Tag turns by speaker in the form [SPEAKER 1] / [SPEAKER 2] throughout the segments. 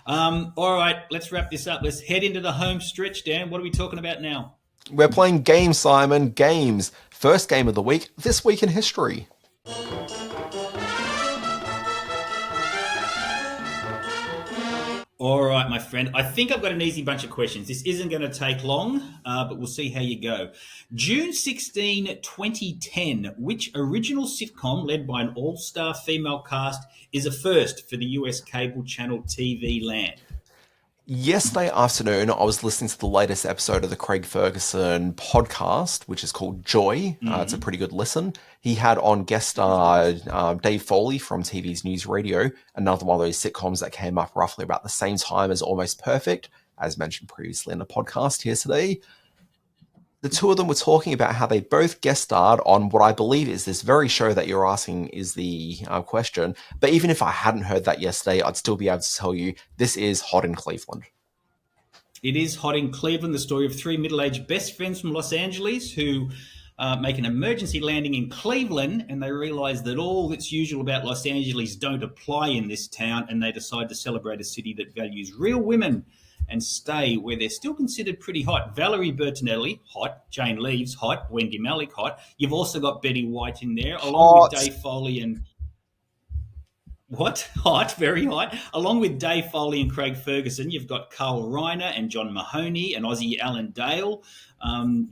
[SPEAKER 1] All right, let's wrap this up. Let's head into the home stretch, Dan. What are we talking about now?
[SPEAKER 2] We're playing games, Simon. Games. First game of the week, This Week in History.
[SPEAKER 1] All right, my friend. I think I've got an easy bunch of questions. This isn't going to take long, but we'll see how you go. June 16, 2010, which original sitcom led by an all-star female cast is a first for the US cable channel TV land?
[SPEAKER 2] Yesterday afternoon, I was listening to the latest episode of the Craig Ferguson podcast, which is called Joy. It's a pretty good listen. He had on guest star Dave Foley from TV's News Radio, another one of those sitcoms that came up roughly about the same time as Almost Perfect, as mentioned previously in the podcast here today. The two of them were talking about how they both guest starred on what I believe is this very show that you're asking is the question. But even if I hadn't heard that yesterday, I'd still be able to tell you this is Hot in Cleveland.
[SPEAKER 1] It is Hot in Cleveland, the story of three middle-aged best friends from Los Angeles who make an emergency landing in Cleveland, and they realize that all that's usual about Los Angeles don't apply in this town, and they decide to celebrate a city that values real women and stay where they're still considered pretty hot. Valerie Bertinelli, hot. Jane Leeves, hot. Wendy Malick, hot. You've also got Betty White in there, along with Dave Foley and... What? Hot, very hot. Along with Dave Foley and Craig Ferguson, you've got Carl Reiner and John Mahoney and Aussie Alan Dale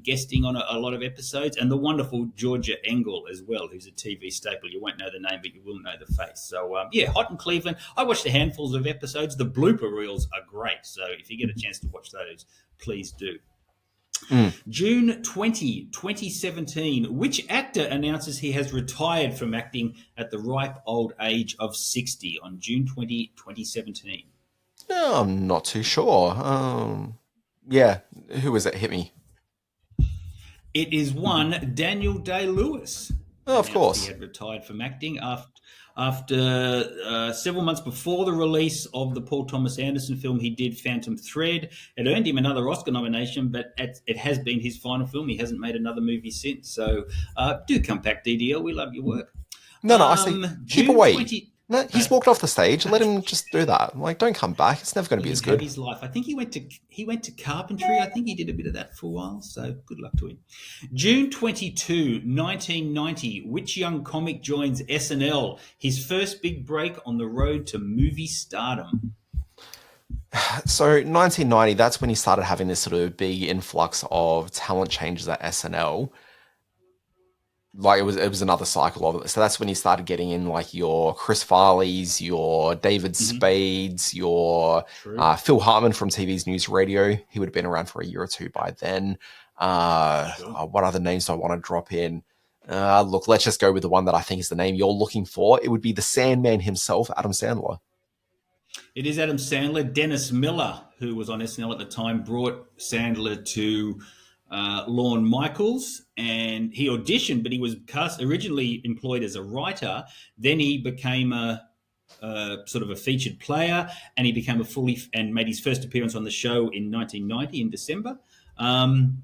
[SPEAKER 1] guesting on a lot of episodes, and the wonderful Georgia Engel as well, who's a TV staple. You won't know the name, but you will know the face. So, Hot in Cleveland. I watched a handful of episodes. The blooper reels are great. So if you get a chance to watch those, please do. June 2017, which actor announces he has retired from acting at the ripe old age of 60 on June 2017?
[SPEAKER 2] No, I'm not too sure. Who was it? Hit me.
[SPEAKER 1] It is one Daniel Day-Lewis.
[SPEAKER 2] Oh, of course.
[SPEAKER 1] He had retired from acting after several months before the release of the Paul Thomas Anderson film. He did Phantom Thread. It earned him another Oscar nomination, but it has been his final film. He hasn't made another movie since. So do come back, DDL. We love your work.
[SPEAKER 2] No, I say keep away. No, he's walked off the stage. Let him just do that. Like, don't come back. It's never going to be as good.
[SPEAKER 1] His life. I think he went to carpentry. I think he did a bit of that for a while. So good luck to him. June 22, 1990. Which young comic joins SNL? His first big break on the road to movie stardom.
[SPEAKER 2] So 1990. That's when he started having this sort of big influx of talent changes at SNL. Like it was another cycle of it. So that's when he started getting in like your Chris Farley's, your David Spades, your Phil Hartman from TV's News Radio. He would have been around for a year or two by then. What other names do I want to drop in? Look, let's just go with the one that I think is the name you're looking for. It would be the Sandman himself, Adam Sandler.
[SPEAKER 1] It is Adam Sandler. Dennis Miller, who was on SNL at the time, brought Sandler to Lorne Michaels, and he auditioned, but he was originally employed as a writer. Then he became a sort of a featured player, and he became and made his first appearance on the show in 1990 in December, and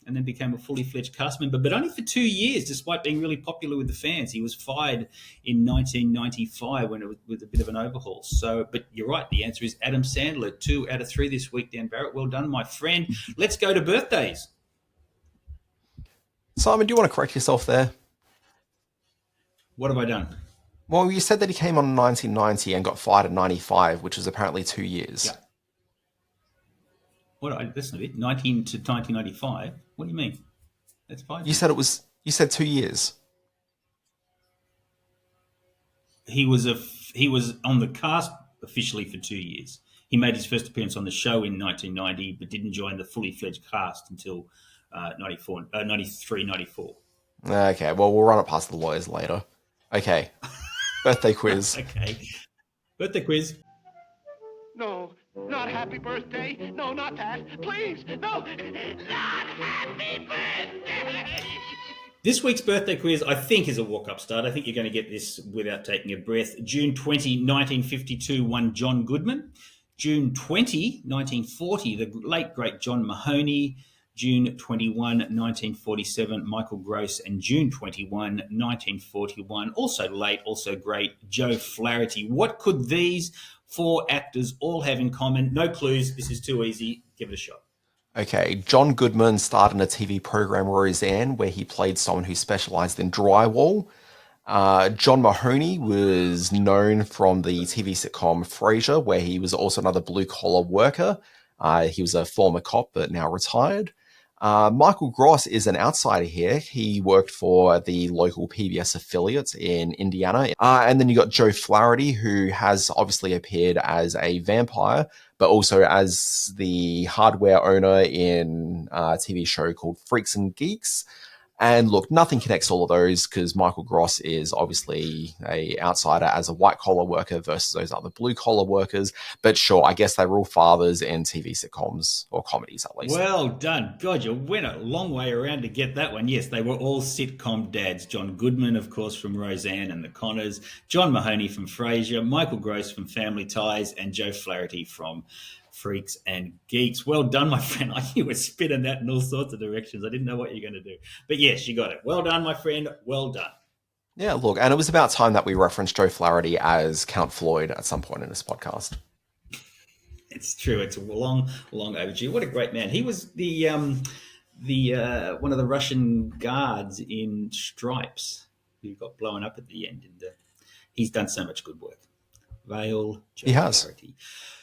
[SPEAKER 1] then became a fully fledged cast member, but only for 2 years, despite being really popular with the fans. He was fired in 1995 when it was with a bit of an overhaul. So, but you're right. The answer is Adam Sandler. 2 out of 3 this week, Dan Barrett. Well done, my friend. Let's go to birthdays.
[SPEAKER 2] Simon, do you want to correct yourself there?
[SPEAKER 1] What have I done?
[SPEAKER 2] Well, you said that he came on in 1990 and got fired at 95, which was apparently 2 years.
[SPEAKER 1] Yeah. That's not it. 19 to 1995. What do you mean? That's 5 years.
[SPEAKER 2] You said 2 years.
[SPEAKER 1] He was on the cast officially for 2 years. He made his first appearance on the show in 1990, but didn't join the fully fledged cast until 93, 94.
[SPEAKER 2] Okay, well, we'll run it past the lawyers later. Okay, birthday quiz.
[SPEAKER 1] Okay, birthday quiz.
[SPEAKER 3] No, not happy birthday. No, not that. Please, no, not happy birthday.
[SPEAKER 1] This week's birthday quiz, I think, is a walk-up start. I think you're going to get this without taking a breath. June 20, 1952, one John Goodman. June 20, 1940, the late, great John Mahoney. June 21, 1947, Michael Gross, and June 21, 1941, also late, also great, Joe Flaherty. What could these 4 actors all have in common. No clues. This is too easy. Give it a shot.
[SPEAKER 2] Okay, John Goodman starred in a TV program, Roseanne, where he played someone who specialized in drywall. John Mahoney was known from the TV sitcom Frasier, where he was also another blue-collar worker. He was a former cop, but now retired. Michael Gross is an outsider here. He worked for the local PBS affiliate in Indiana. And then you got Joe Flaherty, who has obviously appeared as a vampire, but also as the hardware owner in a TV show called Freaks and Geeks. And look, nothing connects all of those because Michael Gross is obviously a outsider as a white-collar worker versus those other blue-collar workers. But sure, I guess they were all fathers in TV sitcoms, or comedies at least.
[SPEAKER 1] Well done. God, you went a long way around to get that one. Yes, they were all sitcom dads. John Goodman, of course, from Roseanne and the Connors, John Mahoney from Frasier, Michael Gross from Family Ties, and Joe Flaherty from Freaks and Geeks. Well done, my friend. You were spinning that in all sorts of directions. I didn't know what you were going to do. But yes, you got it. Well done, my friend. Well done.
[SPEAKER 2] Yeah, look, and it was about time that we referenced Joe Flaherty as Count Floyd at some point in this podcast.
[SPEAKER 1] It's true. It's a long overdue. What a great man. He was the one of the Russian guards in Stripes who got blown up at the end. And he's done so much good work. Vale, Joe
[SPEAKER 2] He has.
[SPEAKER 1] Flaherty.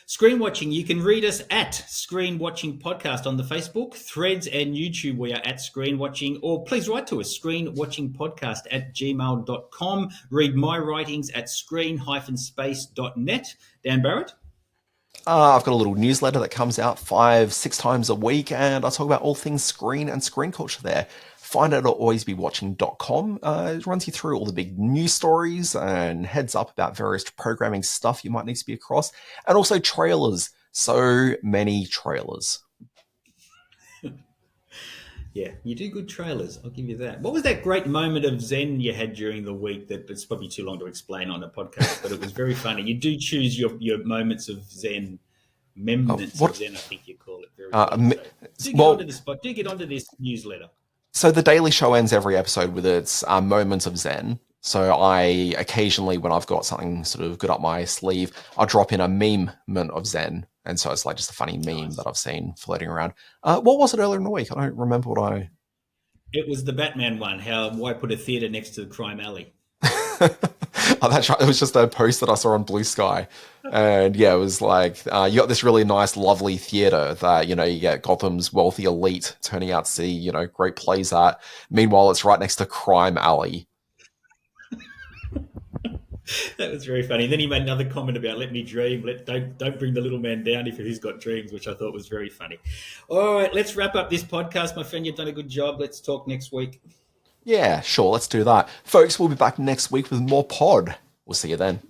[SPEAKER 1] Screen Watching, you can read us at Screen Watching Podcast on the Facebook, Threads, and YouTube. We are at Screen Watching, or please write to us, screenwatchingpodcast@gmail.com. Read my writings at screen-space.net. Dan Barrett?
[SPEAKER 2] I've got a little newsletter that comes out 5-6 times a week, and I talk about all things screen and screen culture there. Find it at alwaysbewatching.com. It runs you through all the big news stories and heads up about various programming stuff you might need to be across, and also trailers. So many trailers.
[SPEAKER 1] Yeah, you do good trailers. I'll give you that. What was that great moment of Zen you had during the week that it's probably too long to explain on a podcast, but it was very funny. You do choose your moments of Zen, moments of Zen, I think you call it. Very well, do get onto this newsletter.
[SPEAKER 2] So the Daily Show ends every episode with its moment of Zen. So I occasionally, when I've got something sort of good up my sleeve, I'll drop in a meme-ment of Zen. And so it's like just a funny meme that I've seen floating around. What was it earlier in the week? I don't remember what I...
[SPEAKER 1] It was the Batman one, why put a theatre next to the crime alley.
[SPEAKER 2] Oh, that's right. It was just a post that I saw on Blue Sky. And yeah, it was like, you got this really nice, lovely theatre that, you get Gotham's wealthy elite turning out to see, great plays at. Meanwhile, it's right next to Crime Alley.
[SPEAKER 1] That was very funny. Then he made another comment about let me dream. Don't bring the little man down if he's got dreams, which I thought was very funny. All right, let's wrap up this podcast. My friend, you've done a good job. Let's talk next week.
[SPEAKER 2] Yeah, sure. Let's do that. Folks, we'll be back next week with more pod. We'll see you then.